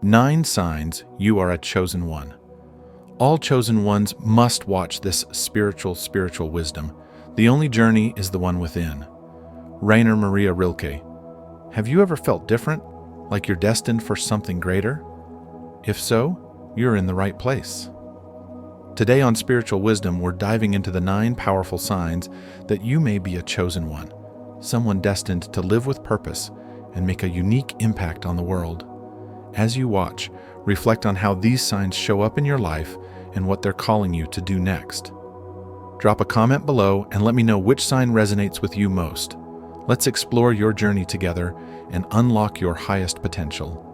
9 signs you are a chosen one. All chosen ones must watch this spiritual wisdom. The only journey is the one within. Rainer Maria Rilke. Have you ever felt different, like you're destined for something greater? If so, you're in the right place. Today on Spiritual Wisdom, we're diving into the 9 powerful signs that you may be a chosen one, someone destined to live with purpose and make a unique impact on the world. As you watch, reflect on how these signs show up in your life and what they're calling you to do next. Drop a comment below and let me know which sign resonates with you most. Let's explore your journey together and unlock your highest potential.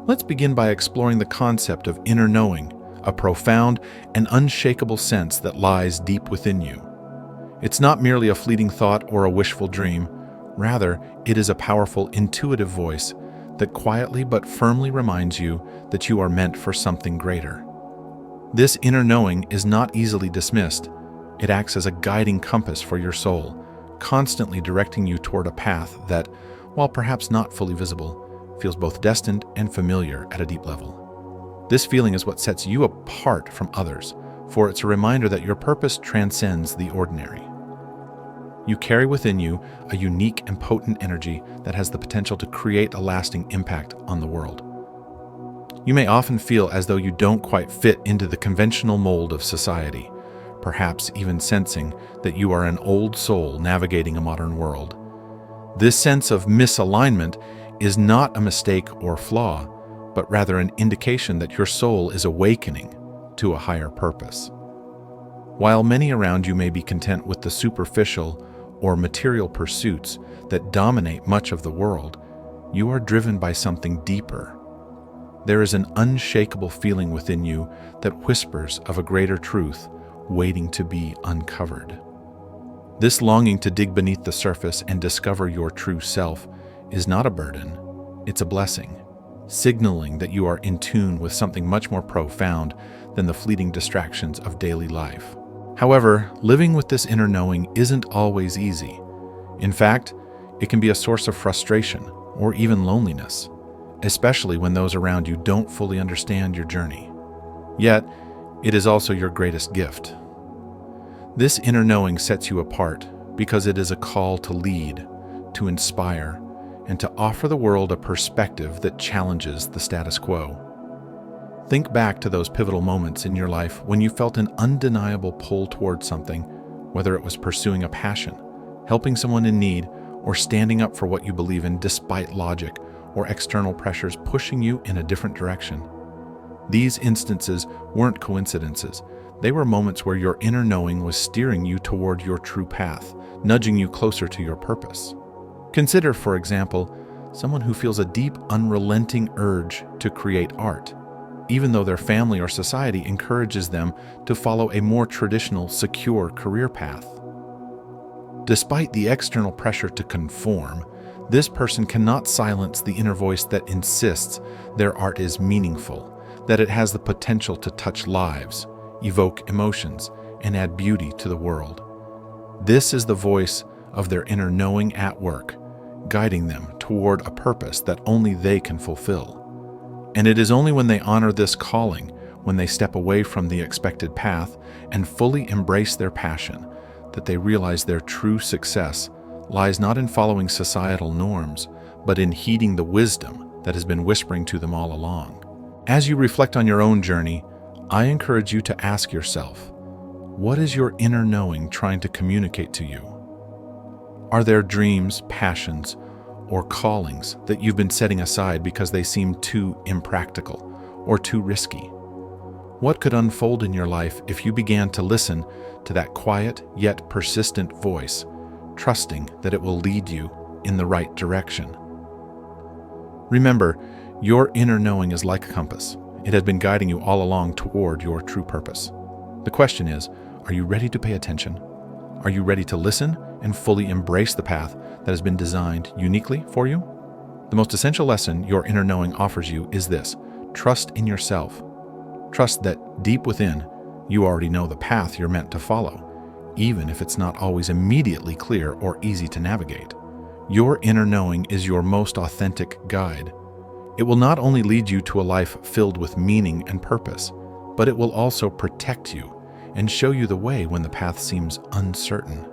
Let's begin by exploring the concept of inner knowing, a profound and unshakable sense that lies deep within you. It's not merely a fleeting thought or a wishful dream. Rather, it is a powerful, intuitive voice that quietly but firmly reminds you that you are meant for something greater. This inner knowing is not easily dismissed. It acts as a guiding compass for your soul, constantly directing you toward a path that, while perhaps not fully visible, feels both destined and familiar at a deep level. This feeling is what sets you apart from others, for it's a reminder that your purpose transcends the ordinary. You carry within you a unique and potent energy that has the potential to create a lasting impact on the world. You may often feel as though you don't quite fit into the conventional mold of society, perhaps even sensing that you are an old soul navigating a modern world. This sense of misalignment is not a mistake or flaw, but rather an indication that your soul is awakening to a higher purpose. While many around you may be content with the superficial or material pursuits that dominate much of the world, you are driven by something deeper. There is an unshakable feeling within you that whispers of a greater truth waiting to be uncovered. This longing to dig beneath the surface and discover your true self is not a burden, it's a blessing, signaling that you are in tune with something much more profound than the fleeting distractions of daily life. However, living with this inner knowing isn't always easy. In fact, it can be a source of frustration or even loneliness, especially when those around you don't fully understand your journey. Yet, it is also your greatest gift. This inner knowing sets you apart because it is a call to lead, to inspire, and to offer the world a perspective that challenges the status quo. Think back to those pivotal moments in your life when you felt an undeniable pull towards something, whether it was pursuing a passion, helping someone in need, or standing up for what you believe in despite logic or external pressures pushing you in a different direction. These instances weren't coincidences. They were moments where your inner knowing was steering you toward your true path, nudging you closer to your purpose. Consider, for example, someone who feels a deep, unrelenting urge to create art, even though their family or society encourages them to follow a more traditional, secure career path. Despite the external pressure to conform, this person cannot silence the inner voice that insists their art is meaningful, that it has the potential to touch lives, evoke emotions, and add beauty to the world. This is the voice of their inner knowing at work, guiding them toward a purpose that only they can fulfill. And it is only when they honor this calling, when they step away from the expected path and fully embrace their passion, that they realize their true success lies not in following societal norms, but in heeding the wisdom that has been whispering to them all along. As you reflect on your own journey, I encourage you to ask yourself, what is your inner knowing trying to communicate to you? Are there dreams, passions, or callings that you've been setting aside because they seem too impractical or too risky? What could unfold in your life if you began to listen to that quiet yet persistent voice, trusting that it will lead you in the right direction? Remember, your inner knowing is like a compass. It has been guiding you all along toward your true purpose. The question is, are you ready to pay attention? Are you ready to listen and fully embrace the path that has been designed uniquely for you? The most essential lesson your inner knowing offers you is this: trust in yourself. Trust that deep within, you already know the path you're meant to follow, even if it's not always immediately clear or easy to navigate. Your inner knowing is your most authentic guide. It will not only lead you to a life filled with meaning and purpose, but it will also protect you and show you the way when the path seems uncertain.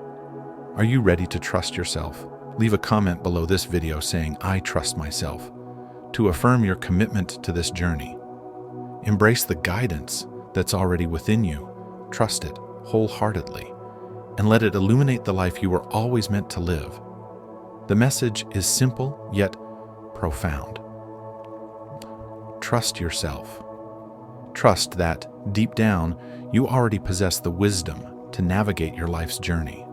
Are you ready to trust yourself? Leave a comment below this video saying, "I trust myself," to affirm your commitment to this journey. Embrace the guidance that's already within you. Trust it wholeheartedly, and let it illuminate the life you were always meant to live. The message is simple yet profound. Trust yourself. Trust that, deep down, you already possess the wisdom to navigate your life's journey.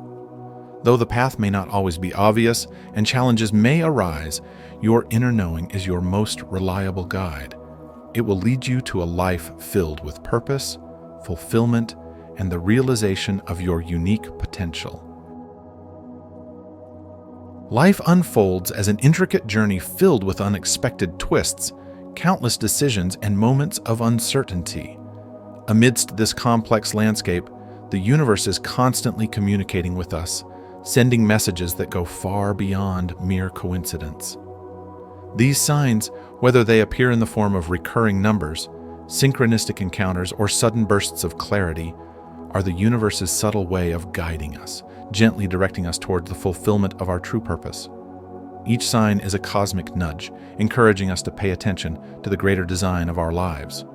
Though the path may not always be obvious and challenges may arise, your inner knowing is your most reliable guide. It will lead you to a life filled with purpose, fulfillment, and the realization of your unique potential. Life unfolds as an intricate journey filled with unexpected twists, countless decisions, and moments of uncertainty. Amidst this complex landscape, the universe is constantly communicating with us, sending messages that go far beyond mere coincidence. These signs, whether they appear in the form of recurring numbers, synchronistic encounters, or sudden bursts of clarity, are the universe's subtle way of guiding us, gently directing us toward the fulfillment of our true purpose. Each sign is a cosmic nudge, encouraging us to pay attention to the greater design of our lives.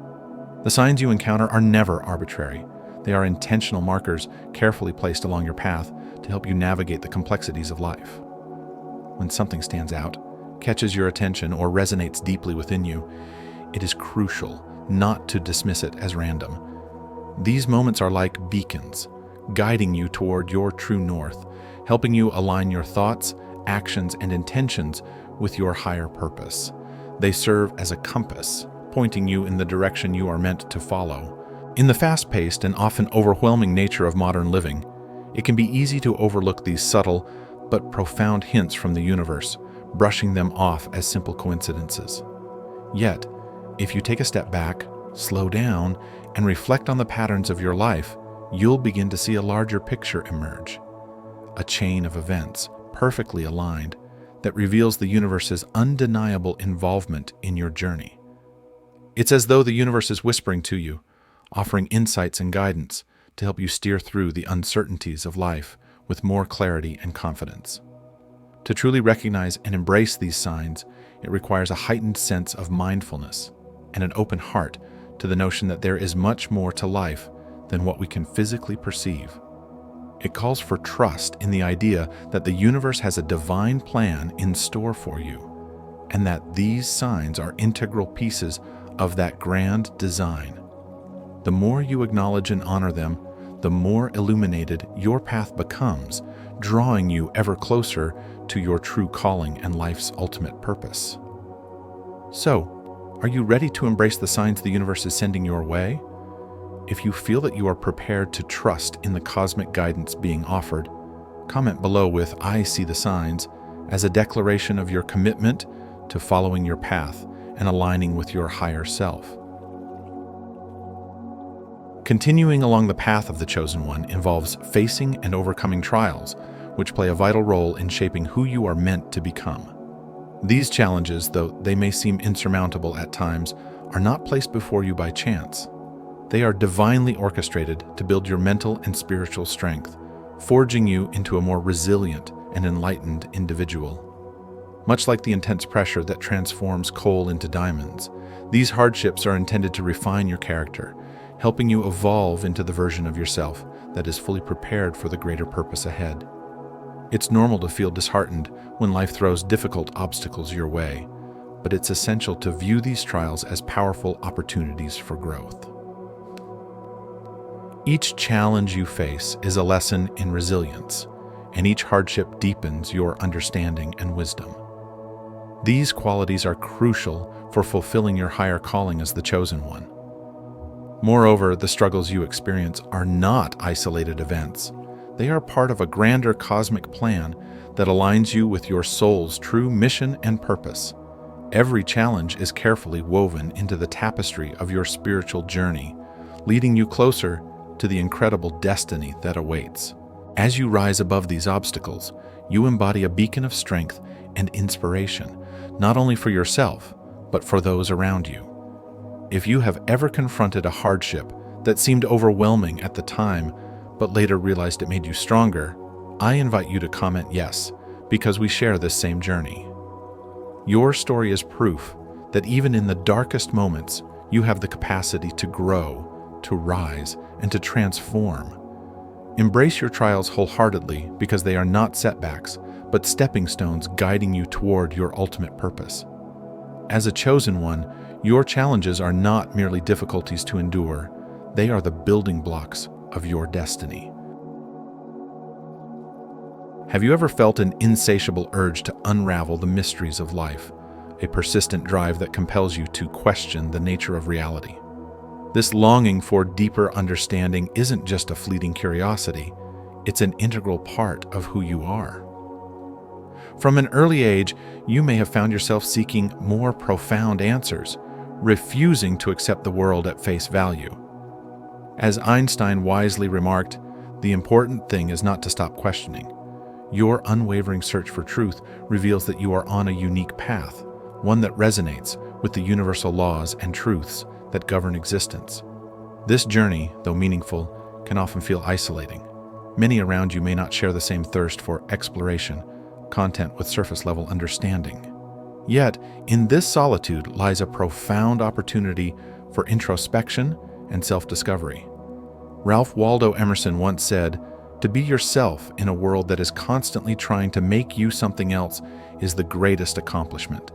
The signs you encounter are never arbitrary. They are intentional markers carefully placed along your path to help you navigate the complexities of life. When something stands out, catches your attention, or resonates deeply within you, it is crucial not to dismiss it as random. These moments are like beacons, guiding you toward your true north, helping you align your thoughts, actions, and intentions with your higher purpose. They serve as a compass, pointing you in the direction you are meant to follow. In the fast-paced and often overwhelming nature of modern living, it can be easy to overlook these subtle but profound hints from the universe, brushing them off as simple coincidences. Yet, if you take a step back, slow down, and reflect on the patterns of your life, you'll begin to see a larger picture emerge. A chain of events, perfectly aligned, that reveals the universe's undeniable involvement in your journey. It's as though the universe is whispering to you, offering insights and guidance to help you steer through the uncertainties of life with more clarity and confidence. To truly recognize and embrace these signs, it requires a heightened sense of mindfulness and an open heart to the notion that there is much more to life than what we can physically perceive. It calls for trust in the idea that the universe has a divine plan in store for you, and that these signs are integral pieces of that grand design. The more you acknowledge and honor them, the more illuminated your path becomes, drawing you ever closer to your true calling and life's ultimate purpose. So, are you ready to embrace the signs the universe is sending your way? If you feel that you are prepared to trust in the cosmic guidance being offered, comment below with "I see the signs" as a declaration of your commitment to following your path and aligning with your higher self. Continuing along the path of the Chosen One involves facing and overcoming trials, which play a vital role in shaping who you are meant to become. These challenges, though they may seem insurmountable at times, are not placed before you by chance. They are divinely orchestrated to build your mental and spiritual strength, forging you into a more resilient and enlightened individual. Much like the intense pressure that transforms coal into diamonds, these hardships are intended to refine your character, helping you evolve into the version of yourself that is fully prepared for the greater purpose ahead. It's normal to feel disheartened when life throws difficult obstacles your way, but it's essential to view these trials as powerful opportunities for growth. Each challenge you face is a lesson in resilience, and each hardship deepens your understanding and wisdom. These qualities are crucial for fulfilling your higher calling as the Chosen One. Moreover, the struggles you experience are not isolated events. They are part of a grander cosmic plan that aligns you with your soul's true mission and purpose. Every challenge is carefully woven into the tapestry of your spiritual journey, leading you closer to the incredible destiny that awaits. As you rise above these obstacles, you embody a beacon of strength and inspiration, not only for yourself, but for those around you. If you have ever confronted a hardship that seemed overwhelming at the time, but later realized it made you stronger, I invite you to comment yes, because we share this same journey. Your story is proof that even in the darkest moments, you have the capacity to grow, to rise, and to transform. Embrace your trials wholeheartedly because they are not setbacks, but stepping stones guiding you toward your ultimate purpose. As a chosen one, your challenges are not merely difficulties to endure, they are the building blocks of your destiny. Have you ever felt an insatiable urge to unravel the mysteries of life, a persistent drive that compels you to question the nature of reality? This longing for deeper understanding isn't just a fleeting curiosity, it's an integral part of who you are. From an early age, you may have found yourself seeking more profound answers, refusing to accept the world at face value. As Einstein wisely remarked, the important thing is not to stop questioning. Your unwavering search for truth reveals that you are on a unique path, one that resonates with the universal laws and truths that govern existence. This journey, though meaningful, can often feel isolating. Many around you may not share the same thirst for exploration, content with surface-level understanding. Yet, in this solitude lies a profound opportunity for introspection and self-discovery. Ralph Waldo Emerson once said, "To be yourself in a world that is constantly trying to make you something else is the greatest accomplishment."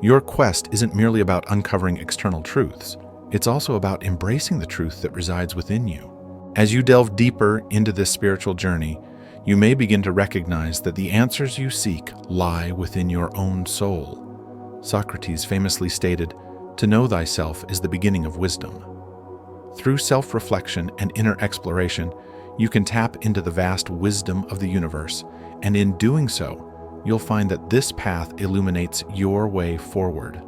Your quest isn't merely about uncovering external truths. It's also about embracing the truth that resides within you. As you delve deeper into this spiritual journey, you may begin to recognize that the answers you seek lie within your own soul. Socrates famously stated, "To know thyself is the beginning of wisdom." Through self-reflection and inner exploration, you can tap into the vast wisdom of the universe, and in doing so, you'll find that this path illuminates your way forward.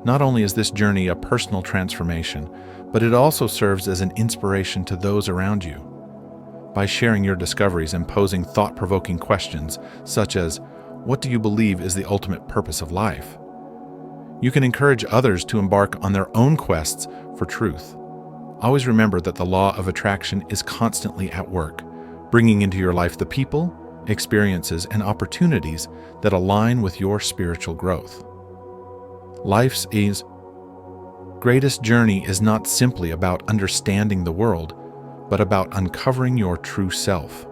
Not only is this journey a personal transformation, but it also serves as an inspiration to those around you. By sharing your discoveries and posing thought-provoking questions, such as, "What do you believe is the ultimate purpose of life?" you can encourage others to embark on their own quests for truth. Always remember that the law of attraction is constantly at work, bringing into your life the people, experiences, and opportunities that align with your spiritual growth. Life's greatest journey is not simply about understanding the world, but about uncovering your true self.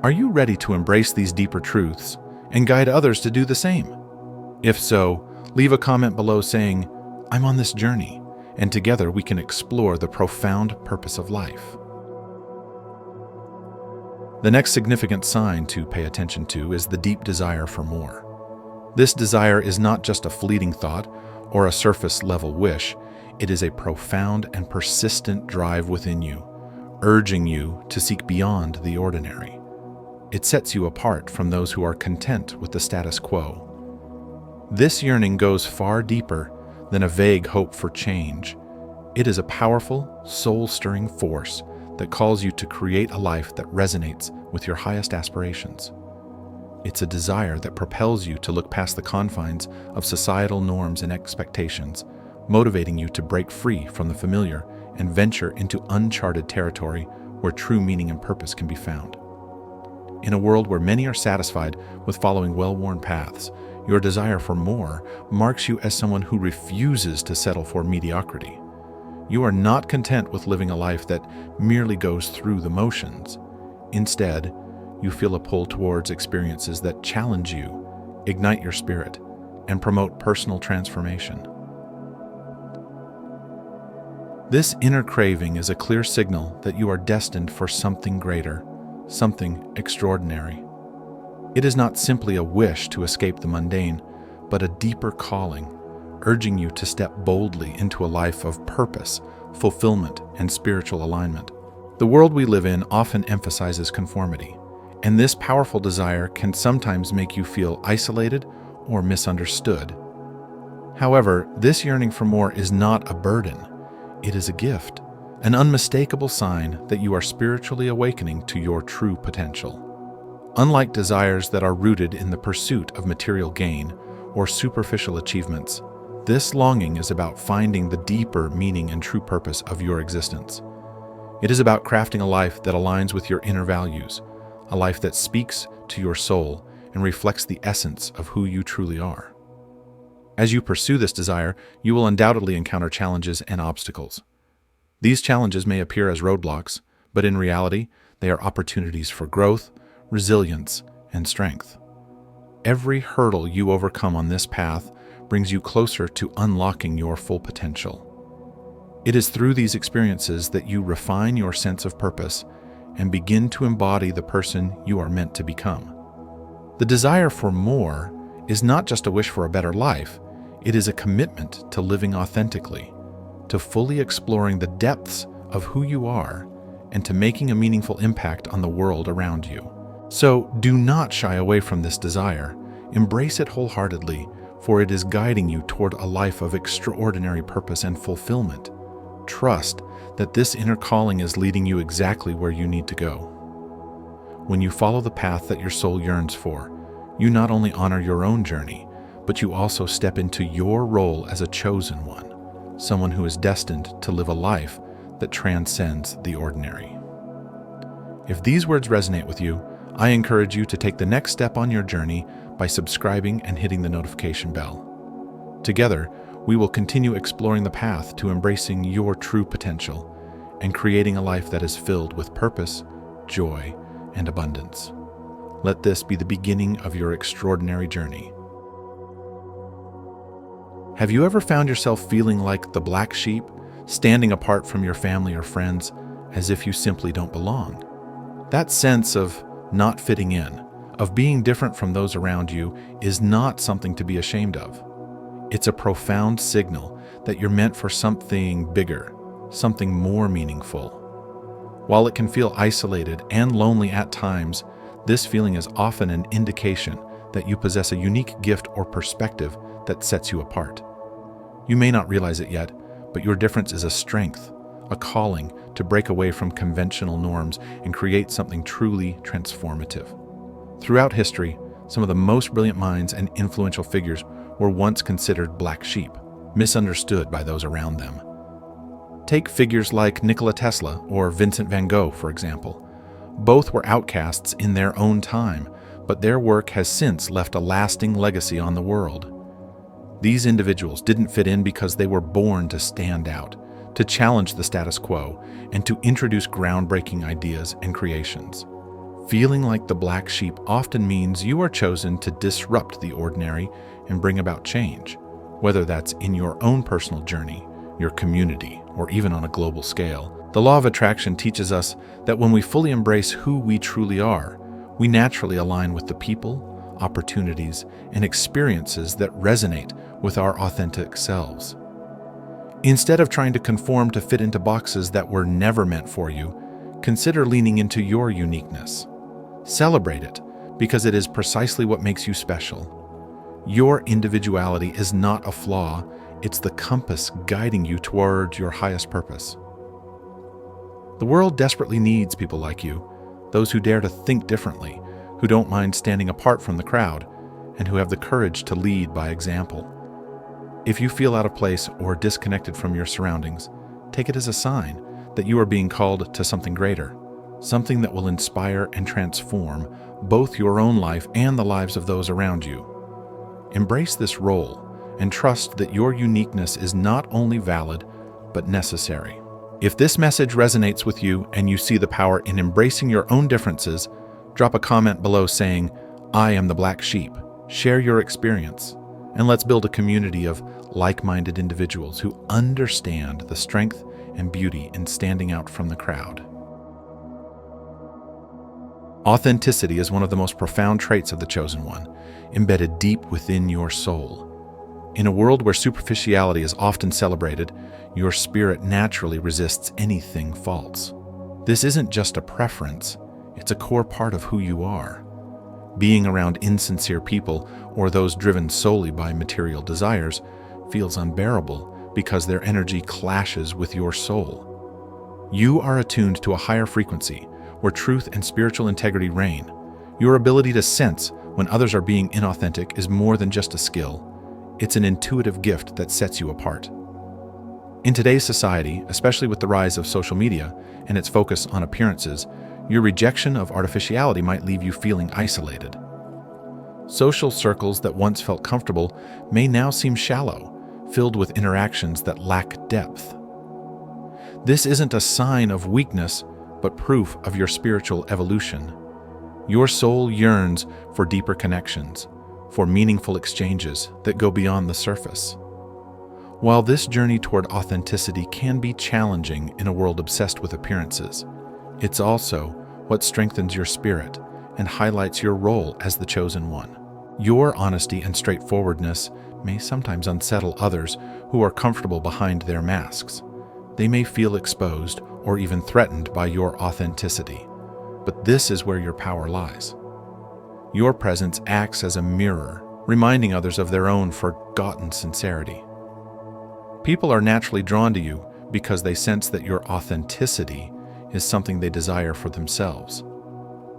Are you ready to embrace these deeper truths and guide others to do the same? If so, leave a comment below saying, "I'm on this journey," and together we can explore the profound purpose of life. The next significant sign to pay attention to is the deep desire for more. This desire is not just a fleeting thought or a surface-level wish, it is a profound and persistent drive within you, urging you to seek beyond the ordinary. It sets you apart from those who are content with the status quo. This yearning goes far deeper than a vague hope for change. It is a powerful, soul-stirring force that calls you to create a life that resonates with your highest aspirations. It's a desire that propels you to look past the confines of societal norms and expectations, motivating you to break free from the familiar and venture into uncharted territory where true meaning and purpose can be found. In a world where many are satisfied with following well-worn paths, your desire for more marks you as someone who refuses to settle for mediocrity. You are not content with living a life that merely goes through the motions. Instead, you feel a pull towards experiences that challenge you, ignite your spirit, and promote personal transformation. This inner craving is a clear signal that you are destined for something greater, something extraordinary. It is not simply a wish to escape the mundane, but a deeper calling, urging you to step boldly into a life of purpose, fulfillment, and spiritual alignment. The world we live in often emphasizes conformity, and this powerful desire can sometimes make you feel isolated or misunderstood. However, this yearning for more is not a burden. It is a gift, an unmistakable sign that you are spiritually awakening to your true potential. Unlike desires that are rooted in the pursuit of material gain or superficial achievements, this longing is about finding the deeper meaning and true purpose of your existence. It is about crafting a life that aligns with your inner values, a life that speaks to your soul and reflects the essence of who you truly are. As you pursue this desire, you will undoubtedly encounter challenges and obstacles. These challenges may appear as roadblocks, but in reality, they are opportunities for growth, resilience, and strength. Every hurdle you overcome on this path brings you closer to unlocking your full potential. It is through these experiences that you refine your sense of purpose and begin to embody the person you are meant to become. The desire for more is not just a wish for a better life, it is a commitment to living authentically, to fully exploring the depths of who you are, and to making a meaningful impact on the world around you. So do not shy away from this desire. Embrace it wholeheartedly, for it is guiding you toward a life of extraordinary purpose and fulfillment. Trust that this inner calling is leading you exactly where you need to go. When you follow the path that your soul yearns for, you not only honor your own journey, but you also step into your role as a chosen one, someone who is destined to live a life that transcends the ordinary. If these words resonate with you, I encourage you to take the next step on your journey by subscribing and hitting the notification bell. Together, we will continue exploring the path to embracing your true potential and creating a life that is filled with purpose, joy, and abundance. Let this be the beginning of your extraordinary journey. Have you ever found yourself feeling like the black sheep, standing apart from your family or friends, as if you simply don't belong? That sense of not fitting in, of being different from those around you, is not something to be ashamed of. It's a profound signal that you're meant for something bigger, something more meaningful. While it can feel isolated and lonely at times, this feeling is often an indication that you possess a unique gift or perspective that sets you apart. You may not realize it yet, but your difference is a strength, a calling to break away from conventional norms and create something truly transformative. Throughout history, some of the most brilliant minds and influential figures were once considered black sheep, misunderstood by those around them. Take figures like Nikola Tesla or Vincent van Gogh, for example. Both were outcasts in their own time, but their work has since left a lasting legacy on the world. These individuals didn't fit in because they were born to stand out, to challenge the status quo, and to introduce groundbreaking ideas and creations. Feeling like the black sheep often means you are chosen to disrupt the ordinary and bring about change, whether that's in your own personal journey, your community, or even on a global scale. The law of attraction teaches us that when we fully embrace who we truly are, we naturally align with the people, opportunities, and experiences that resonate with our authentic selves. Instead of trying to conform to fit into boxes that were never meant for you, consider leaning into your uniqueness. Celebrate it, because it is precisely what makes you special. Your individuality is not a flaw, it's the compass guiding you toward your highest purpose. The world desperately needs people like you, those who dare to think differently, who don't mind standing apart from the crowd, and who have the courage to lead by example. If you feel out of place or disconnected from your surroundings, take it as a sign that you are being called to something greater, something that will inspire and transform both your own life and the lives of those around you. Embrace this role and trust that your uniqueness is not only valid, but necessary. If this message resonates with you and you see the power in embracing your own differences, drop a comment below saying, "I am the black sheep." Share your experience, and let's build a community of like-minded individuals who understand the strength and beauty in standing out from the crowd. Authenticity is one of the most profound traits of the Chosen One, embedded deep within your soul. In a world where superficiality is often celebrated, your spirit naturally resists anything false. This isn't just a preference, it's a core part of who you are. Being around insincere people or those driven solely by material desires feels unbearable because their energy clashes with your soul. You are attuned to a higher frequency where truth and spiritual integrity reign. Your ability to sense when others are being inauthentic is more than just a skill. It's an intuitive gift that sets you apart. In today's society, especially with the rise of social media and its focus on appearances, your rejection of artificiality might leave you feeling isolated. Social circles that once felt comfortable may now seem shallow, filled with interactions that lack depth. This isn't a sign of weakness, but proof of your spiritual evolution. Your soul yearns for deeper connections, for meaningful exchanges that go beyond the surface. While this journey toward authenticity can be challenging in a world obsessed with appearances, it's also what strengthens your spirit and highlights your role as the chosen one. Your honesty and straightforwardness may sometimes unsettle others who are comfortable behind their masks. They may feel exposed or even threatened by your authenticity. But this is where your power lies. Your presence acts as a mirror, reminding others of their own forgotten sincerity. People are naturally drawn to you because they sense that your authenticity is something they desire for themselves.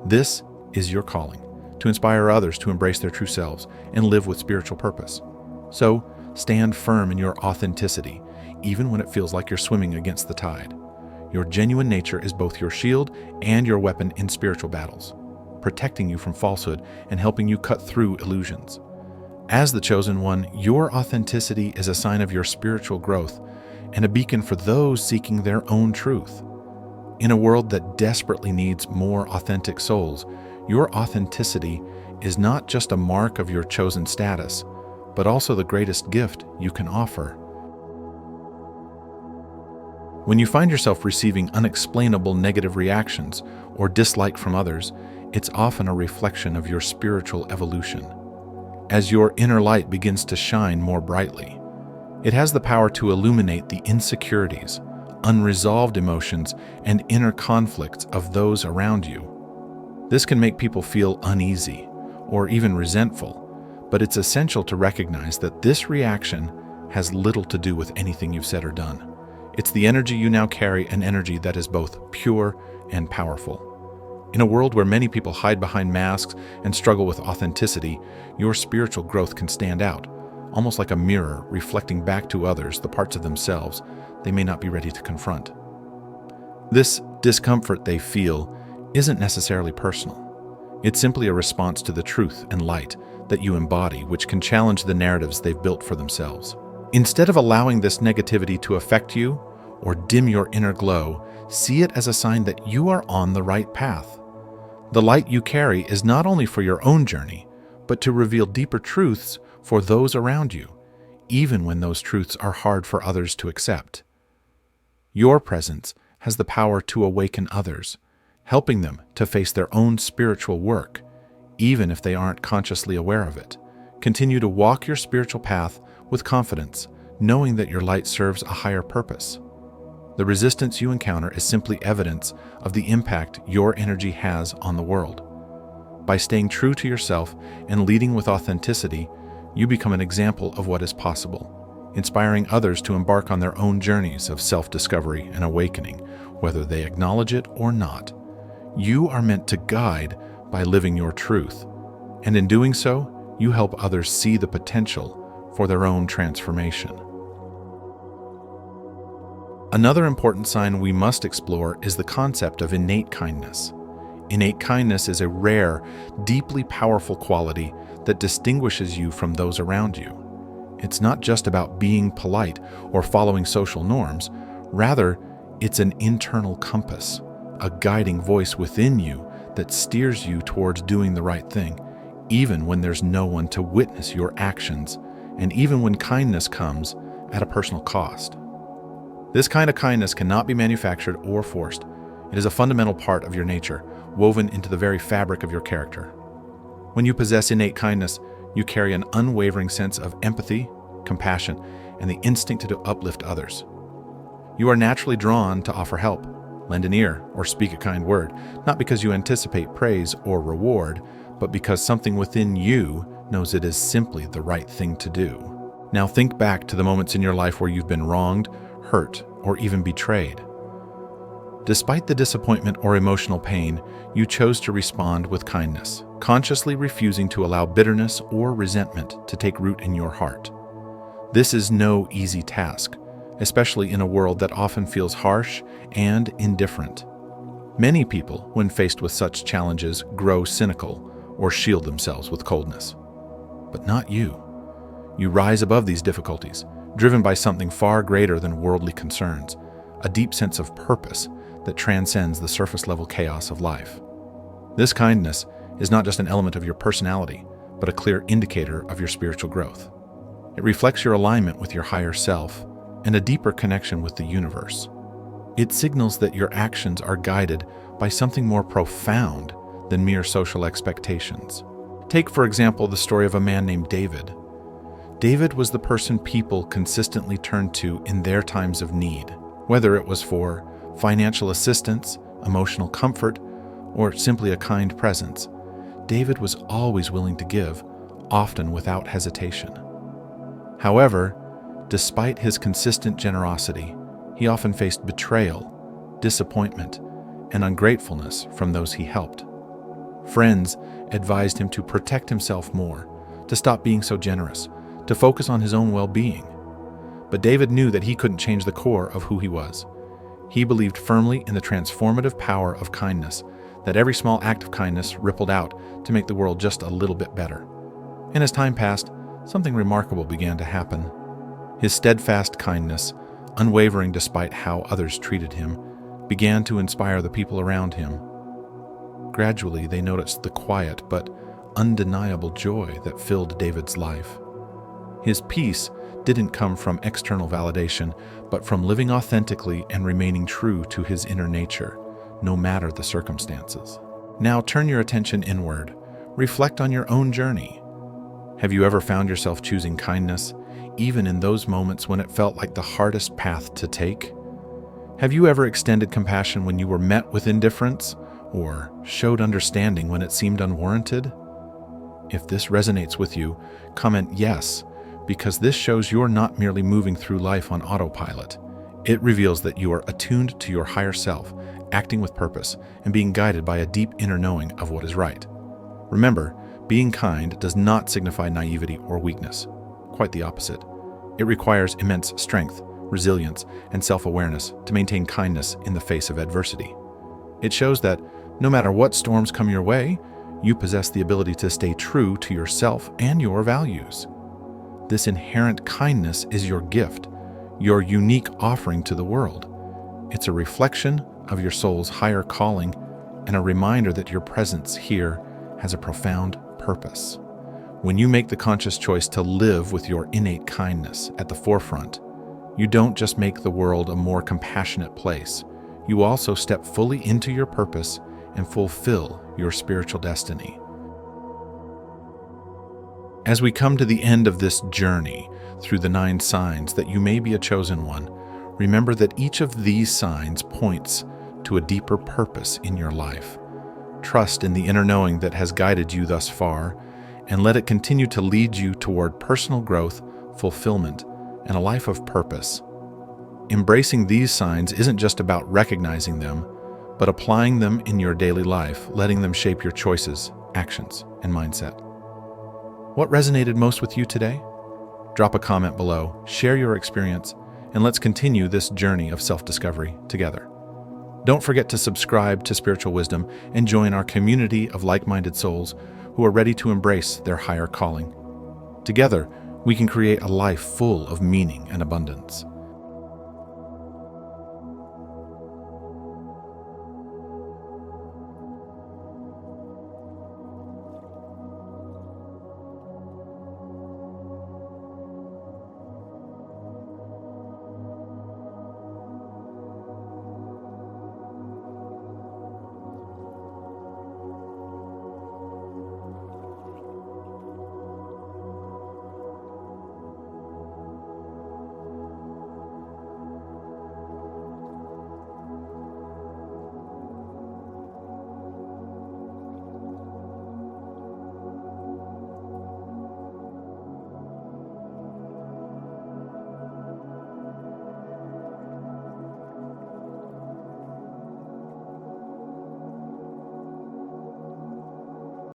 This is your calling, to inspire others to embrace their true selves and live with spiritual purpose. So, stand firm in your authenticity, even when it feels like you're swimming against the tide. Your genuine nature is both your shield and your weapon in spiritual battles, protecting you from falsehood and helping you cut through illusions. As the chosen one, your authenticity is a sign of your spiritual growth and a beacon for those seeking their own truth. In a world that desperately needs more authentic souls, your authenticity is not just a mark of your chosen status, but also the greatest gift you can offer. When you find yourself receiving unexplainable negative reactions or dislike from others, it's often a reflection of your spiritual evolution. As your inner light begins to shine more brightly, it has the power to illuminate the insecurities, unresolved emotions, and inner conflicts of those around you. This can make people feel uneasy or even resentful, but it's essential to recognize that this reaction has little to do with anything you've said or done. It's the energy you now carry, an energy that is both pure and powerful. In a world where many people hide behind masks and struggle with authenticity, your spiritual growth can stand out, almost like a mirror reflecting back to others the parts of themselves they may not be ready to confront. This discomfort they feel isn't necessarily personal. It's simply a response to the truth and light that you embody, which can challenge the narratives they've built for themselves. Instead of allowing this negativity to affect you or dim your inner glow, see it as a sign that you are on the right path. The light you carry is not only for your own journey, but to reveal deeper truths for those around you, even when those truths are hard for others to accept. Your presence has the power to awaken others, helping them to face their own spiritual work, even if they aren't consciously aware of it. Continue to walk your spiritual path with confidence, knowing that your light serves a higher purpose. The resistance you encounter is simply evidence of the impact your energy has on the world. By staying true to yourself and leading with authenticity, you become an example of what is possible, inspiring others to embark on their own journeys of self-discovery and awakening, whether they acknowledge it or not. You are meant to guide by living your truth, and in doing so, you help others see the potential for their own transformation. Another important sign we must explore is the concept of innate kindness. Innate kindness is a rare, deeply powerful quality that distinguishes you from those around you. It's not just about being polite or following social norms. Rather, it's an internal compass, a guiding voice within you that steers you towards doing the right thing, even when there's no one to witness your actions, and even when kindness comes at a personal cost. This kind of kindness cannot be manufactured or forced. It is a fundamental part of your nature, woven into the very fabric of your character. When you possess innate kindness, you carry an unwavering sense of empathy, compassion, and the instinct to uplift others. You are naturally drawn to offer help, lend an ear, or speak a kind word, not because you anticipate praise or reward, but because something within you knows it is simply the right thing to do. Now think back to the moments in your life where you've been wronged, hurt, or even betrayed. Despite the disappointment or emotional pain, you chose to respond with kindness, consciously refusing to allow bitterness or resentment to take root in your heart. This is no easy task, especially in a world that often feels harsh and indifferent. Many people, when faced with such challenges, grow cynical or shield themselves with coldness. But not you. You rise above these difficulties, driven by something far greater than worldly concerns, a deep sense of purpose that transcends the surface-level chaos of life. This kindness is not just an element of your personality, but a clear indicator of your spiritual growth. It reflects your alignment with your higher self and a deeper connection with the universe. It signals that your actions are guided by something more profound than mere social expectations. Take, for example, the story of a man named David. David was the person people consistently turned to in their times of need, whether it was for financial assistance, emotional comfort, or simply a kind presence. David was always willing to give, often without hesitation. However, despite his consistent generosity, he often faced betrayal, disappointment, and ungratefulness from those he helped. Friends advised him to protect himself more, to stop being so generous, to focus on his own well-being. But David knew that he couldn't change the core of who he was. He believed firmly in the transformative power of kindness, that every small act of kindness rippled out to make the world just a little bit better. And as time passed, something remarkable began to happen. His steadfast kindness, unwavering despite how others treated him, began to inspire the people around him. Gradually, they noticed the quiet but undeniable joy that filled David's life. His peace didn't come from external validation, but from living authentically and remaining true to his inner nature, no matter the circumstances. Now turn your attention inward. Reflect on your own journey. Have you ever found yourself choosing kindness, even in those moments when it felt like the hardest path to take? Have you ever extended compassion when you were met with indifference, or showed understanding when it seemed unwarranted? If this resonates with you, comment yes, because this shows you're not merely moving through life on autopilot. It reveals that you are attuned to your higher self, acting with purpose, and being guided by a deep inner knowing of what is right. Remember, being kind does not signify naivety or weakness. Quite the opposite. It requires immense strength, resilience, and self-awareness to maintain kindness in the face of adversity. It shows that no matter what storms come your way, you possess the ability to stay true to yourself and your values. This inherent kindness is your gift, your unique offering to the world. It's a reflection of your soul's higher calling and a reminder that your presence here has a profound purpose. When you make the conscious choice to live with your innate kindness at the forefront, you don't just make the world a more compassionate place. You also step fully into your purpose and fulfill your spiritual destiny. As we come to the end of this journey through the 9 signs that you may be a chosen one, remember that each of these signs points to a deeper purpose in your life. Trust in the inner knowing that has guided you thus far, and let it continue to lead you toward personal growth, fulfillment, and a life of purpose. Embracing these signs isn't just about recognizing them, but applying them in your daily life, letting them shape your choices, actions, and mindset. What resonated most with you today? Drop a comment below, share your experience, and let's continue this journey of self-discovery together. Don't forget to subscribe to Spiritual Wisdom and join our community of like-minded souls who are ready to embrace their higher calling. Together, we can create a life full of meaning and abundance.